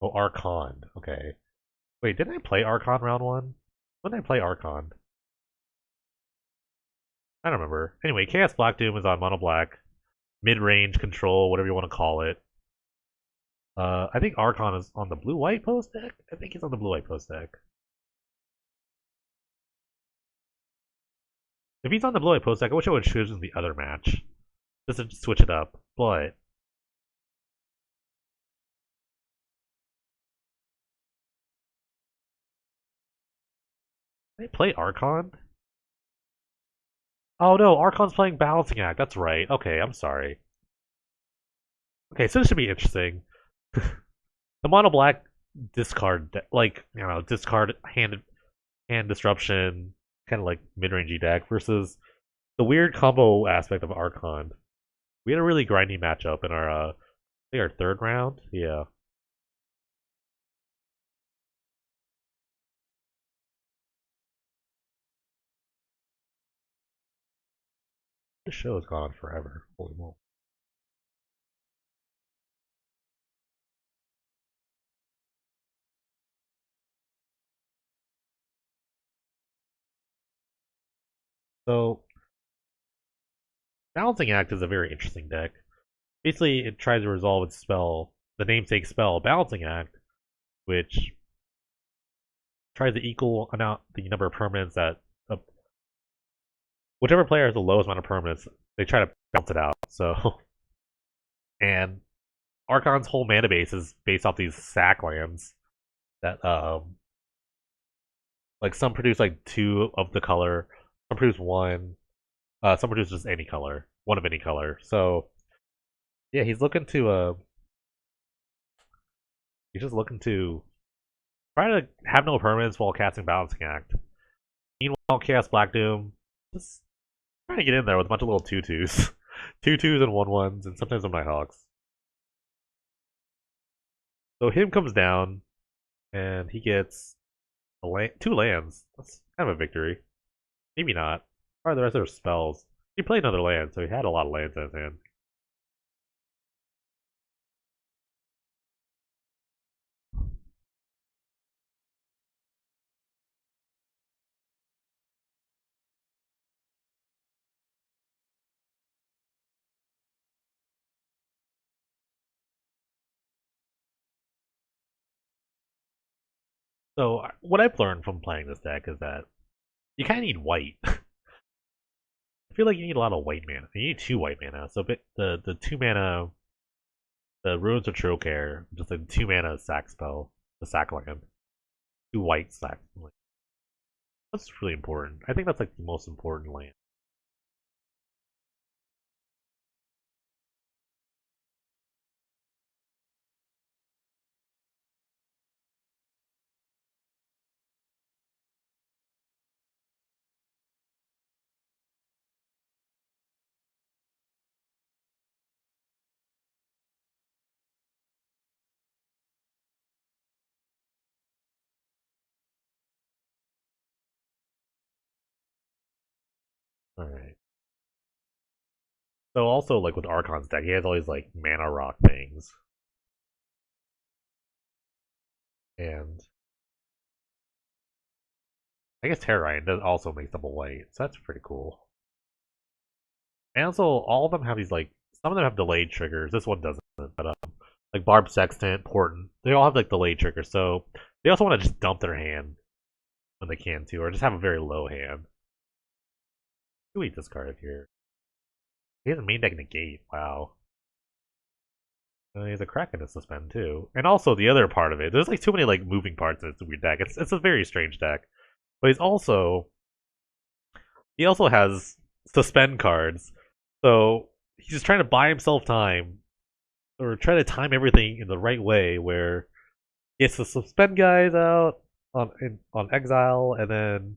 Oh, Arcond. Okay. Wait, didn't I play Arcond round one? When did I play Arcond? I don't remember. Anyway, Chaos Black Doom is on Mono Black. Mid-range control, whatever you want to call it. I think Archon is on the blue-white post deck? I think he's on the blue-white post deck. If he's on the blue-white post deck, I wish I would have chosen the other match. Just to switch it up. But did I play Archon? Oh no, Archon's playing Balancing Act. That's right. Okay, I'm sorry. Okay, so this should be interesting. The mono black discard, like you know, discard hand disruption, kind of like mid-rangey deck versus the weird combo aspect of Archon. We had a really grindy matchup in our, I think our third round. Yeah, this show has gone on forever. Holy moly! So, Balancing Act is a very interesting deck. Basically, it tries to resolve its spell, the namesake spell, Balancing Act, which tries to equal amount the number of permanents that whichever player has the lowest amount of permanents, they try to balance it out. So, and Archon's whole mana base is based off these sack lands that like some produce like two of the color, some produce one, some produce just any color, one of any color. So yeah, he's just looking to try to have no permanents while casting Balancing Act. Meanwhile, Chaos Black Doom just trying to get in there with a bunch of little tutus, tutus and one ones, and sometimes some Nighthawks. So him comes down, and he gets two lands. That's kind of a victory. Maybe not. Probably the rest of their spells. He played another land, so he had a lot of lands in his hand. So what I've learned from playing this deck is that you kind of need white. I feel like you need a lot of white mana. You need two white mana. So the two mana, the Ruins of Trocare, just a two mana sack spell, the sack land, two white sack. That's really important. I think that's like the most important land. All right. So also like with Archon's deck, he has all these like mana rock things, and I guess Terrarion does also make double white, so that's pretty cool. And also, all of them have these like some of them have delayed triggers. This one doesn't, but like Barb Sextant, Portent, they all have like delayed triggers. So they also want to just dump their hand when they can too, or just have a very low hand. Who eat this card here? He has a main deck negate. Wow. He has a Kraken to suspend too, and also the other part of it. There's like too many like moving parts in this weird deck. It's a very strange deck, but he also has suspend cards. So he's just trying to buy himself time or try to time everything in the right way where he gets to suspend guys out on exile and then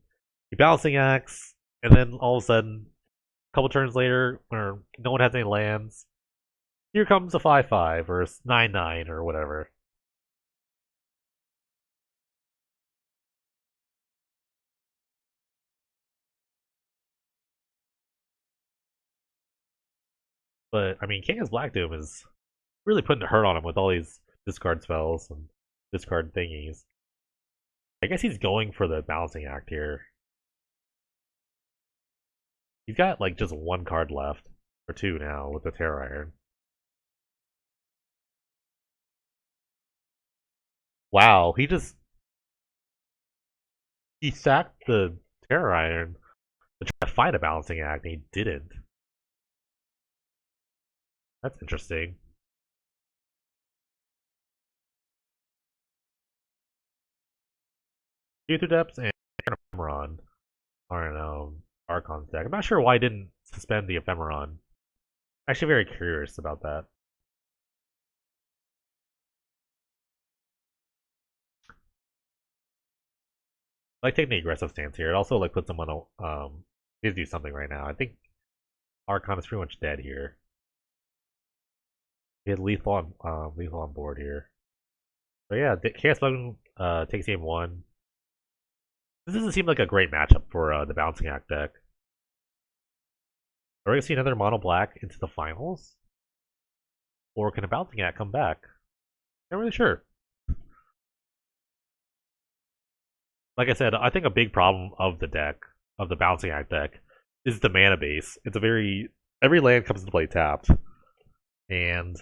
he balancing acts and then all of a sudden a couple turns later where no one has any lands, here comes a 5/5 or a 9/9 or whatever. But I mean, King Black Doom is really putting a hurt on him with all these discard spells and discard thingies. I guess he's going for the balancing act here. He's got like just one card left, or two now with the Terror Iron. Wow, he sacked the Terror Iron to try to find a balancing act, and he didn't. That's interesting. Future Depths and Ephemeron are in Arcond's deck. I'm not sure why I didn't suspend the Ephemeron. Actually, very curious about that. I like taking the aggressive stance here. It also like puts him on a needs to do something right now. I think Arcond is pretty much dead here. He had lethal on board here. So yeah, Chaos Blackdoom takes game one. This doesn't seem like a great matchup for the Bouncing Act deck. Are we gonna see another mono black into the finals? Or can a Bouncing Act come back? Not really sure. Like I said, I think a big problem of the deck, of the Bouncing Act deck, is the mana base. It's a every land comes into play tapped. And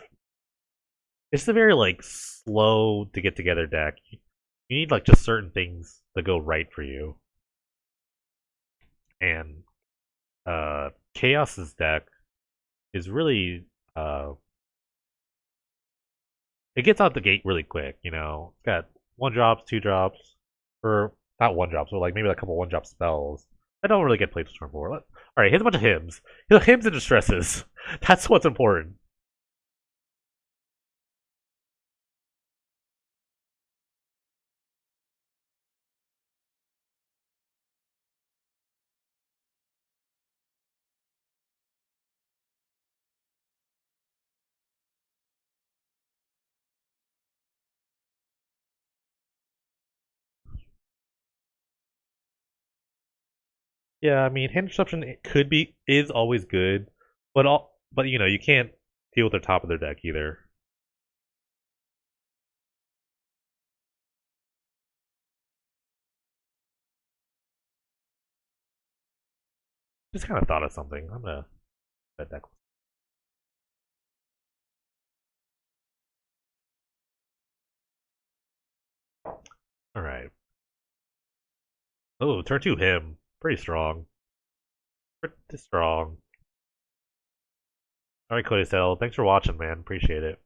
it's a very like slow to get together deck. You need like just certain things to go right for you. And Chaos's deck is really it gets out the gate really quick, you know. It's got 1-drops, 2-drops, or not 1-drops, but like maybe a couple 1-drop spells. I don't really get played to turn 4. Alright, here's a bunch of hymns. Hymns and distresses. That's what's important. Yeah, I mean, hand disruption is always good, but you know you can't deal with the top of their deck either. Just kind of thought of something. I'm gonna bet that. All right. Oh, turn 2 him. Pretty strong. Pretty strong. Alright, Cody Cell. Thanks for watching, man. Appreciate it.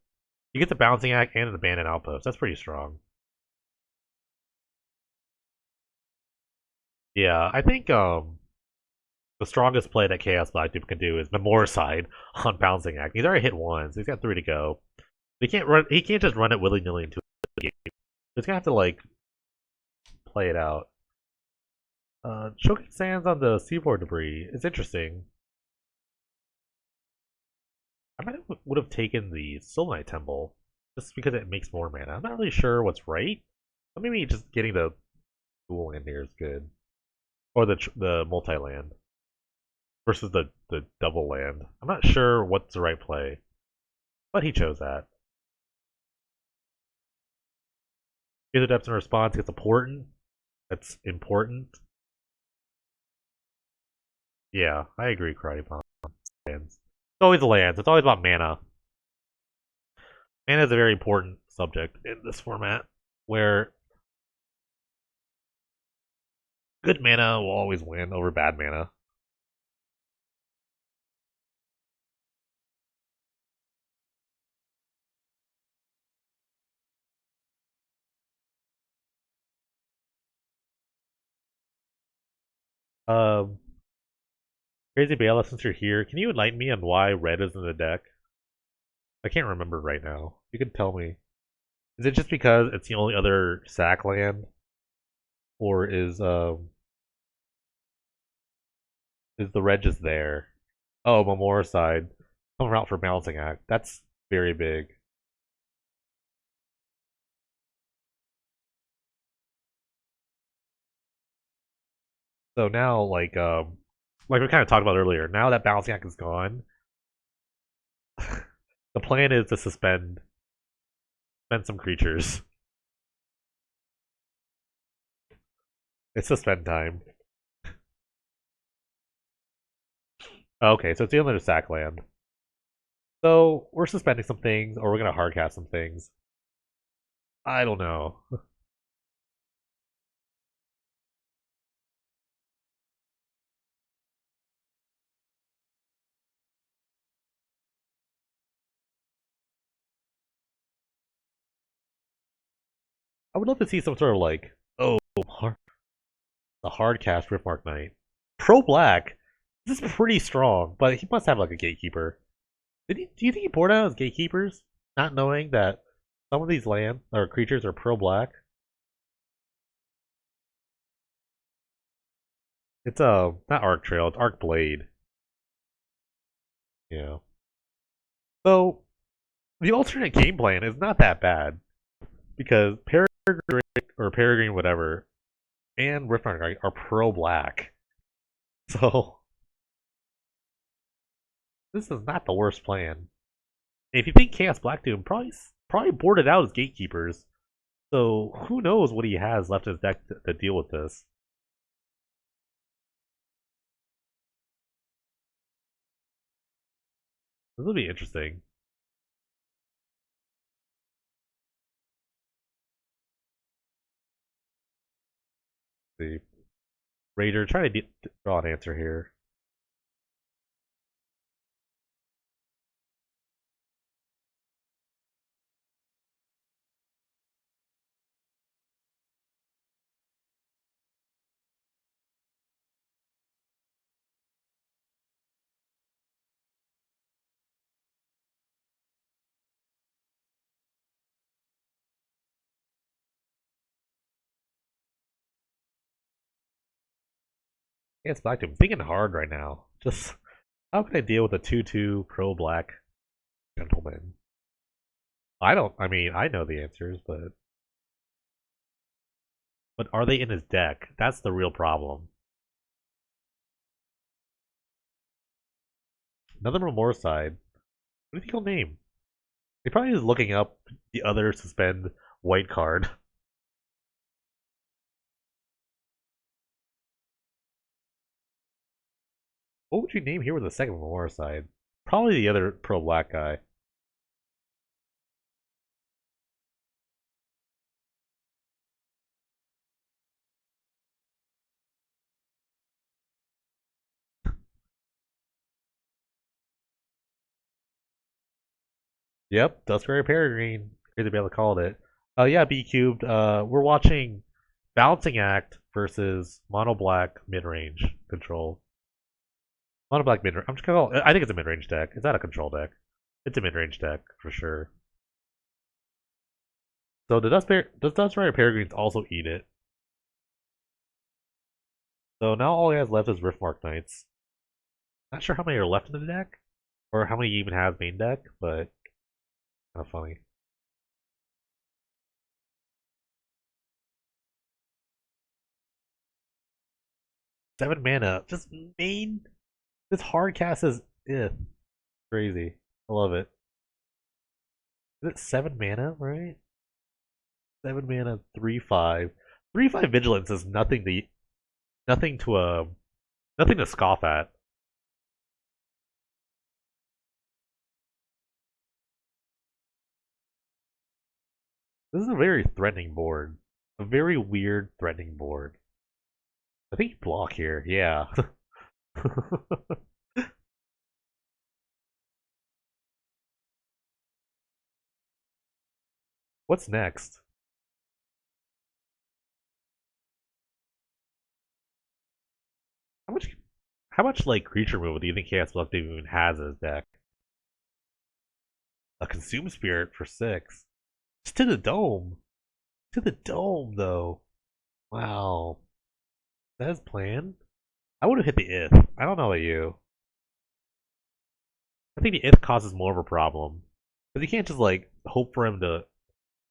You get the balancing act and an abandoned outpost. That's pretty strong. Yeah, I think the strongest play that Chaos Blackdoom can do is Memoricide on balancing act. He's already hit one, so he's got 3 to go. He can't just run it willy-nilly into the game. He's gonna have to like play it out. Choking sands on the seaboard debris is interesting. I might would have taken the Soul Temple just because it makes more mana. I'm not really sure what's right. But maybe just getting the dual land here is good, or the multi land versus the double land. I'm not sure what's the right play, but he chose that. Either depth in response gets important. That's important. Yeah, I agree. Karate Palm lands. It's always lands. It's always about mana. Mana is a very important subject in this format, where good mana will always win over bad mana. Um, Crazy Bala, since you're here, can you enlighten me on why red is in the deck? I can't remember right now. You can tell me. Is it just because it's the only other sack land, or is the red just there? Oh, Memoricide coming out for balancing act. That's very big. So now, like we kind of talked about earlier, now that balancing act is gone, the plan is to suspend some creatures. It's suspend time. Okay, so it's the only sack land. So we're suspending some things, or we're gonna hardcast some things. I don't know. I would love to see some sort of like, oh, the hardcast Riftmark Knight. Pro Black. This is pretty strong, but he must have like a gatekeeper. Do you think he poured out his gatekeepers, not knowing that some of these land or creatures are pro black? It's not Arc Trail, it's Arc Blade. Yeah. So the alternate game plan is not that bad because Peregrine or Peregrine whatever and Riftmark are pro black. So this is not the worst plan. If you think Chaos Black Doom probably boarded out his gatekeepers. So who knows what he has left in his deck to deal with this. This will be interesting. Let's see. Raider, try to draw an answer here. Chaos Black Doom, I'm thinking hard right now. Just how can I deal with a 2/2 pro black gentleman? I mean, I know the answers, but are they in his deck? That's the real problem. Another Memorial side. What do you think he'll name? He probably is looking up the other suspend white card. What would you name here with the second Memorial side? Probably the other pro black guy. Yep, Duskberry Peregrine. Crazy to be able to call it. Yeah, B cubed. We're watching Balancing Act versus Mono Black Midrange control. Mono Black Midrange. I'm just gonna call it, I think it's a midrange deck. It's not a control deck. It's a midrange deck for sure. So the Duskberry Peregrines also eat it. So now all he has left is Riftmark Knights. Not sure how many are left in the deck, or how many he even has main deck, but kind of funny. Seven mana, just main. This hard cast is crazy. I love it. Is it 7 mana, right? 7 mana, 3/5. 3/5 vigilance is nothing to nothing to scoff at. This is a very threatening board. A very weird threatening board. I think you block here, yeah. What's next? How much like creature removal do you think Chaos Black even has in his deck? A Consume Spirit for 6. It's to the dome. To the dome though. Wow. That is planned? I would have hit the ith. I don't know about you. I think the ith causes more of a problem. Because you can't just like hope for him to.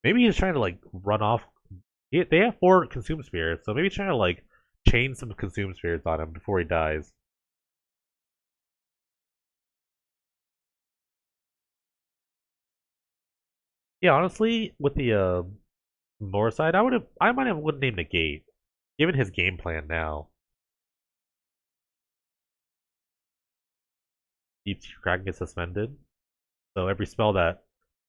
Maybe he's trying to like run off. They have 4 consume spirits, so maybe he's trying to like chain some consume spirits on him before he dies. Yeah, honestly, with the Moor side, I might have would name the gate. given his game plan now, each Kraken gets suspended. So every spell that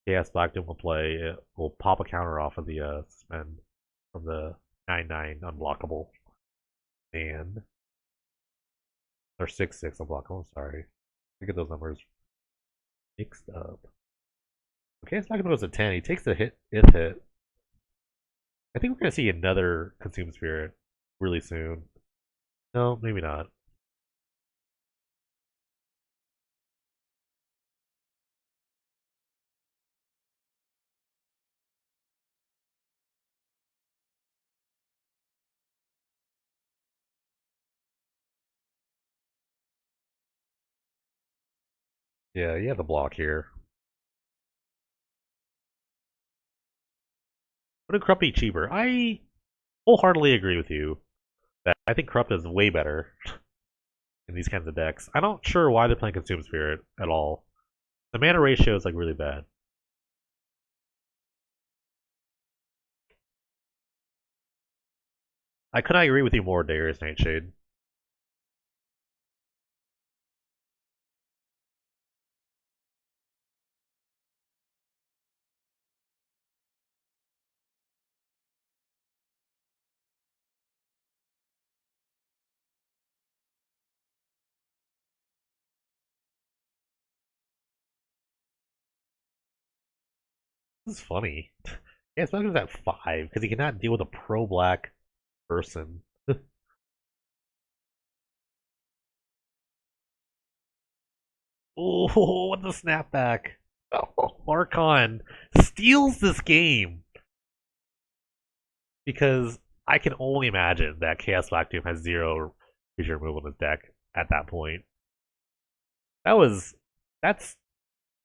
Chaos Blackdoom will play, it will pop a counter off of the suspend from the 9/9 unblockable. And or 6/6 unblockable, I'm sorry. I get those numbers mixed up. Okay, it's not gonna go to 10. He takes the hit if hit. I think we're gonna see another Consume Spirit really soon. No, maybe not. Yeah, you have the block here. Would Corrupt be cheaper? I wholeheartedly agree with you that I think Corrupt is way better in these kinds of decks. I'm not sure why they're playing Consume Spirit at all. The mana ratio is like really bad. I could not agree with you more, Darius Nightshade. This is funny. Yeah, Smoker's at 5 because he cannot deal with a pro black person. Oh, what the snapback! Oh, Arcond steals this game because I can only imagine that Chaos Black Doom has 0 creature removal in his deck at that point. That was that's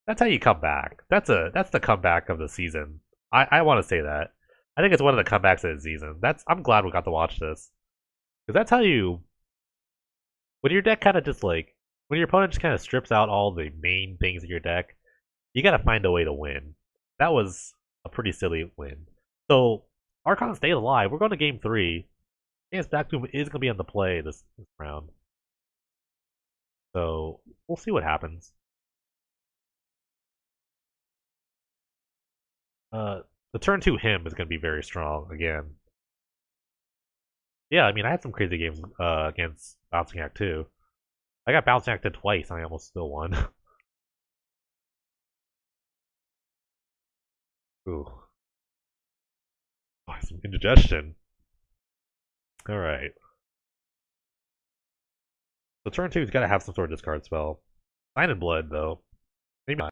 that's how you come back. That's the comeback of the season. I want to say that. I think it's one of the comebacks of the season. I'm glad we got to watch this because that's how you when your deck kind of just like when your opponent just kind of strips out all the main things in your deck, you got to find a way to win. That was a pretty silly win. So Archon stayed alive. We're going to game 3. Chaos Black Doom is going to be on the play this round. So we'll see what happens. The turn 2 him is going to be very strong again. Yeah, I mean, I had some crazy games against Bouncing Act too. I got Bouncing Acted twice and I almost still won. Ooh. Oh, some indigestion. Alright. So turn 2's got to have some sort of discard spell. Sign in Blood, though. Maybe not.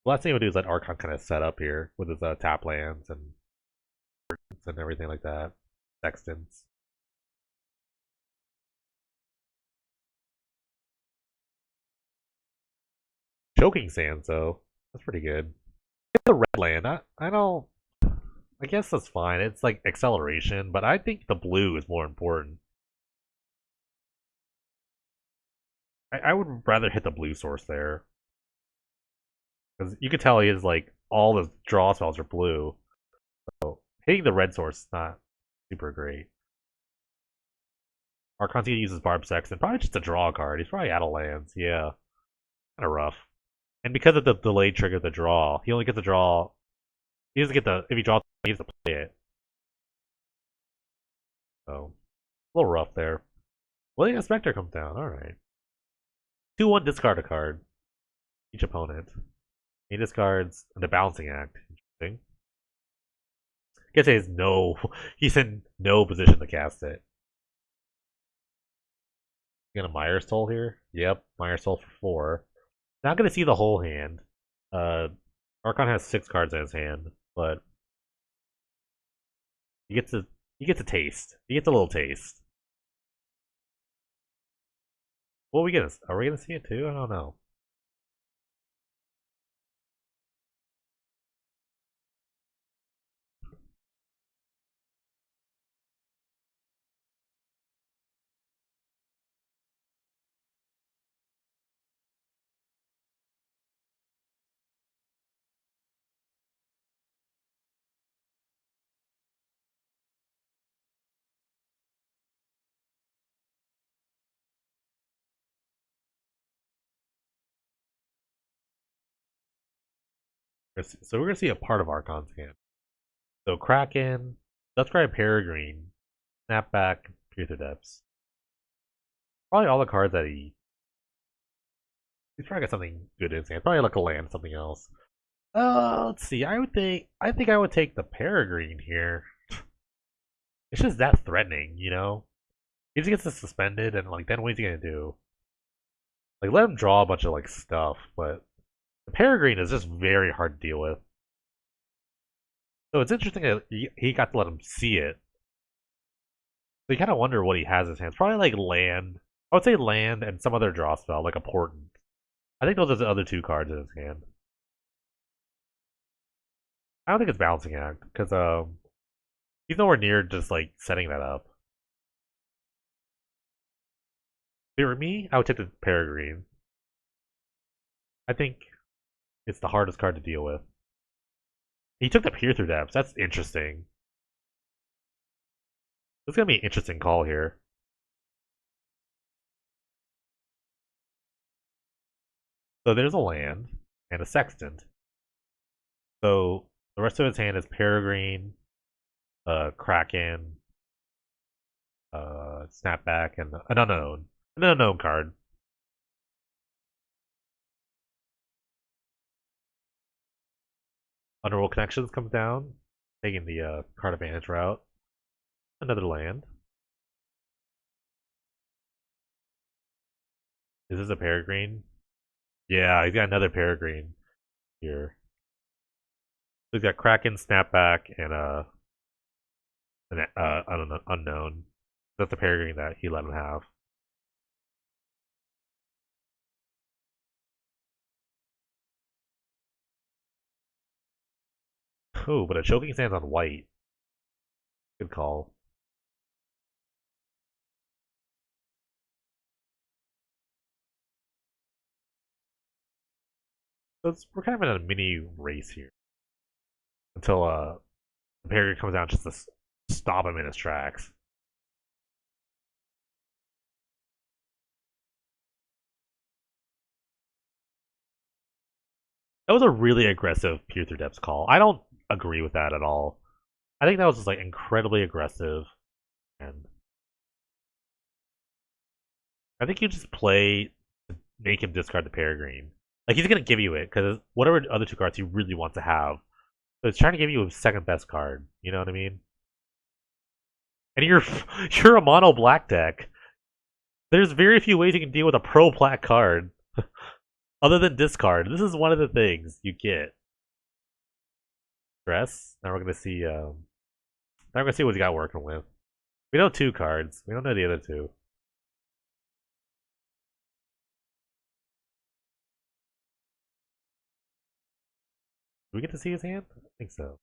The last thing he would do is let Archon kind of set up here with his tap lands and everything like that. Sextants. Choking Sands, though. That's pretty good. The red land, I don't. I guess that's fine. It's like acceleration, but I think the blue is more important. I would rather hit the blue source there. Because you could tell he is like all the draw spells are blue. So hitting the red source is not super great. Archon's gonna use his Barb Sexton. Probably just a draw card. He's probably out of lands. Yeah. Kinda rough. And because of the delayed trigger of the draw, he only gets to draw he doesn't get the if he draws he has to play it. So a little rough there. Well, yeah, Spectre comes down. Alright. 2/1 discard a card. Each opponent. He discards the Balancing Act. Interesting. Guess he has no he's in no position to cast it. You got a Myers Toll here? Yep, Myers Toll for 4. Not gonna see the whole hand. Uh Archon has 6 cards in his hand, but he gets a taste. He gets a little taste. Well, are we gonna see it too? I don't know. So we're gonna see a part of Arcond's hand. So Kraken, Dustscribe Peregrine, Snapback, Pierce the Depths. Probably all the cards that he's probably got something good in his hand. Probably like a land, something else. Let's see. I think I would take the Peregrine here. It's just that threatening, you know? He just gets suspended, and like then what's he gonna do? Like let him draw a bunch of like stuff, but the Peregrine is just very hard to deal with. So it's interesting that he got to let him see it. So you kind of wonder what he has in his hands. Probably like land. I would say land and some other draw spell, like a Portent. I think those are the other two cards in his hand. I don't think it's Balancing Act, because he's nowhere near just like setting that up. If it were me, I would take the Peregrine. I think it's the hardest card to deal with. He took the Peer Through Depths. That's interesting. This is gonna be an interesting call here. So there's a land and a Sextant. So the rest of his hand is Peregrine, Kraken, Snapback, and an unknown. An unknown card. Underworld Connections comes down, taking the card advantage route. Another land. Is this a Peregrine? Yeah, he's got another Peregrine here. So he's got Kraken, Snapback, and an unknown. That's the Peregrine that he let him have. Ooh, but a Choking Stand's on white. Good call. So we're kind of in a mini race here. Until the Peregrine comes out just to stop him in his tracks. That was a really aggressive Peer Through Depths call. I don't agree with that at all. I think that was just like incredibly aggressive, and I think you just play to make him discard the Peregrine. Like he's gonna give you it because whatever other two cards he really wants to have, so it's trying to give you a second best card. You know what I mean? And you're a mono black deck. There's very few ways you can deal with a pro black card other than discard. This is one of the things you get. Stress. Now we're gonna see. Now we're gonna see what he got working with. We know two cards. We don't know the other two. Do we get to see his hand? I think so.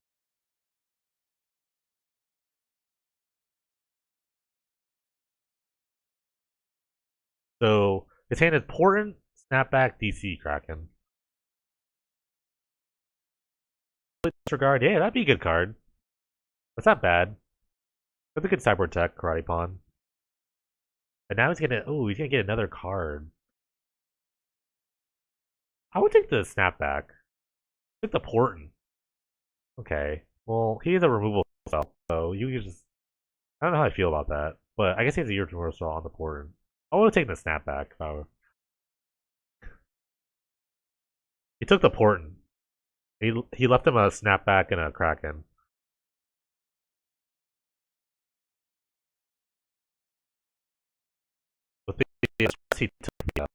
So his hand is Portent, Snapback, DC, Kraken. Disregard. Yeah, that'd be a good card. That's not bad. That's a good sideboard tech, Karate Pawn. And now he's gonna. Oh, he's gonna get another card. I would take the Snapback. Take the Portent. Okay. Well, he is a removal spell, so you can just. I don't know how I feel about that, but I guess he has a European removal spell on the Portent. I would have taken the Snapback if I were. He took the Portent. He left him a Snapback and a Kraken. With the he took the, I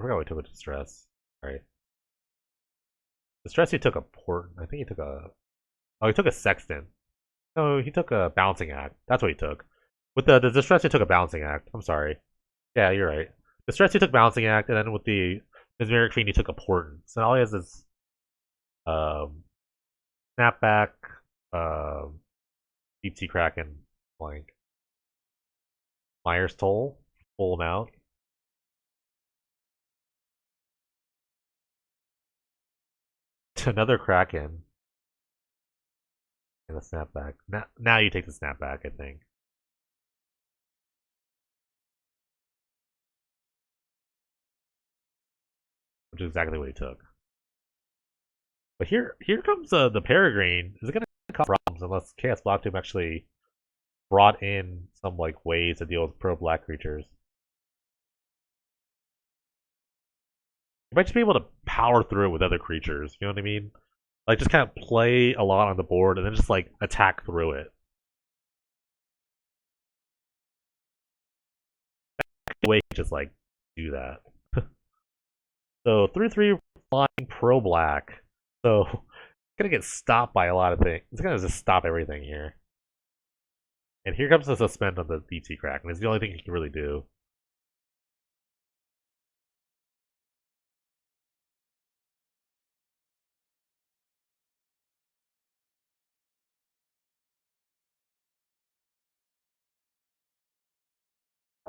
forgot what he took with Distress. Alright. Distress he took a Portent. I think he took a. Oh, he took a Sextant. No, he took a Balancing Act. That's what he took. With the Distress he took a Balancing Act. I'm sorry. Yeah, you're right. Distress he took Balancing Act, and then with the Mesmeric Fiend he took a Portent. So all he has is Snapback, Deep Sea Kraken, blank. Myers Toll, full amount. Another Kraken. And a Snapback. Now you take the Snapback, I think. which is exactly what he took. But here comes the Peregrine. Is it gonna cause problems unless Chaos Blackdoom actually brought in some like ways to deal with pro black creatures? You might just be able to power through it with other creatures. You know what I mean? Like just kind of play a lot on the board and then just like attack through it. Way just like do that. So 3/3 flying pro black. So it's gonna get stopped by a lot of things. It's gonna just stop everything here. And here comes the suspend on the BT crack, and it's the only thing he can really do.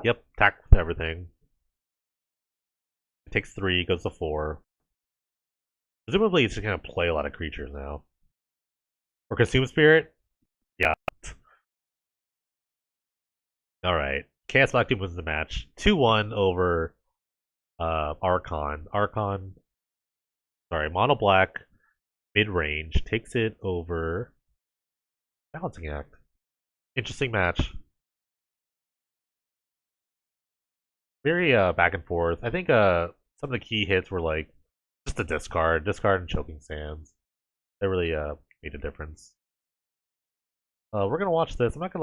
Yep, attack with everything. It takes 3, goes to 4. Presumably he's just gonna play a lot of creatures now. Or Consume Spirit? Yeah. Alright. Chaos Blackdoom wins the match. 2-1 over Arcond. Arcond, sorry, Mono Black, Midrange, takes it over Balancing Act. Interesting match. Very back and forth. I think some of the key hits were like just the discard and choking sands. That really made a difference. We're gonna watch this. I'm not gonna like